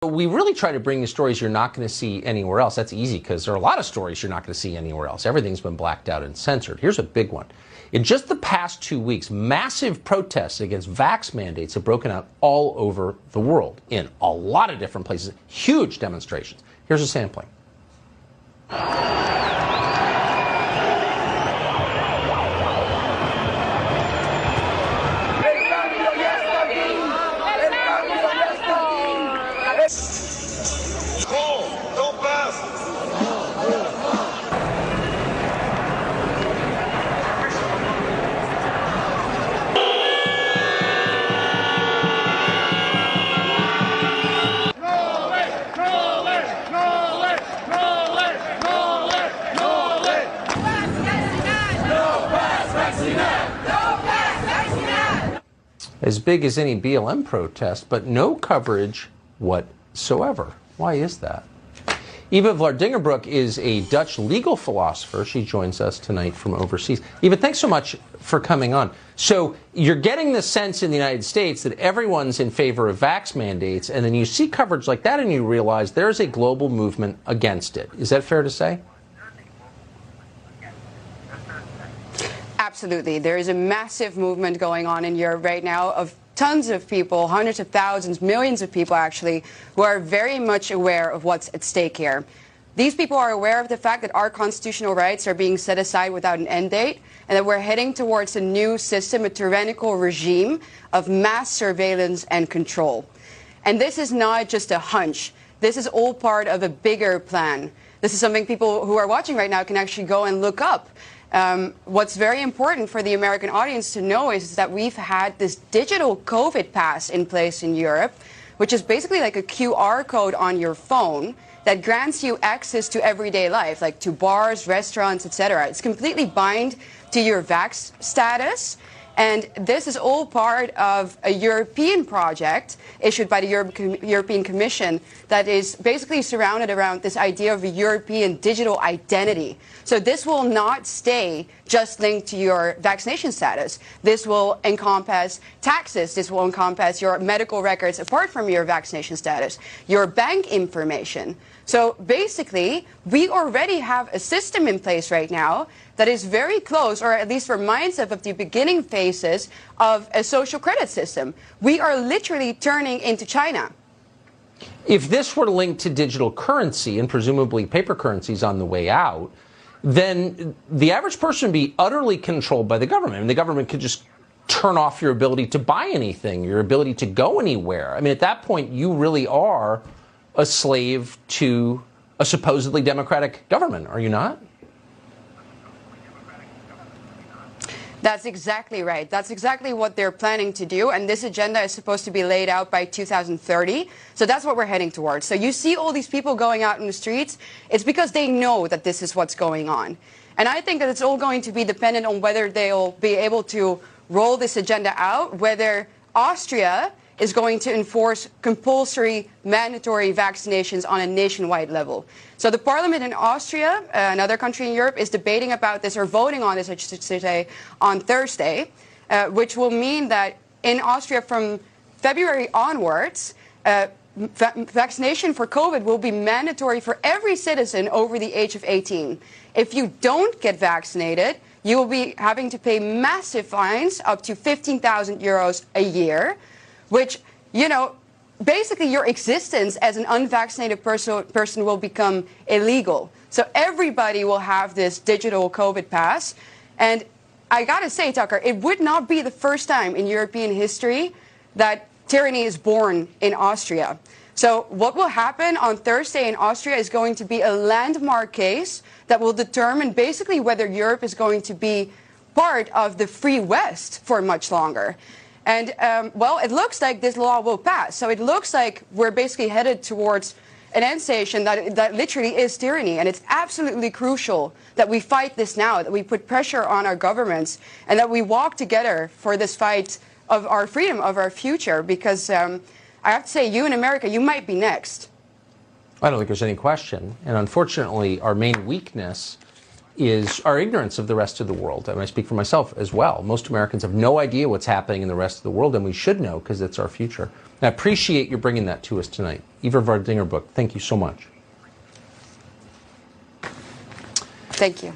We really try to bring you stories you're not going to see anywhere else. That's easy because there are a lot of stories you're not going to see anywhere else. Everything's been blacked out and censored. Here's a big one. In just the past 2 weeks, massive protests against vax mandates have broken out all over the world in a lot of different places. Huge demonstrations. Here's a sampling. As big as any BLM protest, but no coverage whatsoever. Why is that? Eva Vlaardingerbroek is a Dutch legal philosopher. She joins us tonight from overseas. Eva, thanks so much for coming on. So you're getting the sense in the United States that everyone's in favor of vax mandates, and then you see coverage like that and you realize there's a global movement against it. Is that fair to say? Absolutely. There is a massive movement going on in Europe right now of tons of people, hundreds of thousands, millions of people actually, who are very much aware of what's at stake here. These people are aware of the fact that our constitutional rights are being set aside without an end date, and that we're heading towards a new system, a tyrannical regime of mass surveillance and control. And this is not just a hunch. This is all part of a bigger plan. This is something people who are watching right now can actually go and look up. What's very important for the American audience to know is that we've had this digital COVID pass in place in Europe, which is basically like a QR code on your phone that grants you access to everyday life, like to bars, restaurants, etc. It's completely bind to your vax status. And this is all part of a European project issued by the European Commission that is basically surrounded around this idea of a European digital identity. So this will not stay just linked to your vaccination status. This will encompass taxes. This will encompass your medical records apart from your vaccination status, your bank information. So basically, we already have a system in place right now that is very close, or at least reminds us of the beginning phases of a social credit system. We are literally turning into China. If this were linked to digital currency, and presumably paper currencies on the way out, then the average person would be utterly controlled by the government. And the government could just turn off your ability to buy anything, your ability to go anywhere. I mean, at that point, you really are a slave to a supposedly democratic government, are you not? That's exactly right. That's exactly what they're planning to do. And this agenda is supposed to be laid out by 2030. So that's what we're heading towards. So you see all these people going out in the streets. It's because they know that this is what's going on. And I think that it's all going to be dependent on whether they'll be able to roll this agenda out, whether Austria is going to enforce compulsory mandatory vaccinations on a nationwide level. So the parliament in Austria, another country in Europe, is debating about this, or voting on this, I should say, on Thursday, which will mean that in Austria from February onwards, vaccination for COVID will be mandatory for every citizen over the age of 18. If you don't get vaccinated, you will be having to pay massive fines, up to 15,000 euros a year, which, you know, basically your existence as an unvaccinated person will become illegal. So everybody will have this digital COVID pass. And I gotta say, Tucker, it would not be the first time in European history that tyranny is born in Austria. So what will happen on Thursday in Austria is going to be a landmark case that will determine basically whether Europe is going to be part of the free West for much longer. And, well, it looks like this law will pass. So it looks like we're basically headed towards an end station that literally is tyranny. And it's absolutely crucial that we fight this now, that we put pressure on our governments, and that we walk together for this fight of our freedom, of our future. Because I have to say, you in America, you might be next. I don't think there's any question. And unfortunately, our main weakness is our ignorance of the rest of the world. And I speak for myself as well. Most Americans have no idea what's happening in the rest of the world, and we should know because it's our future. And I appreciate you bringing that to us tonight. Eva Vardingerbroek, thank you so much. Thank you.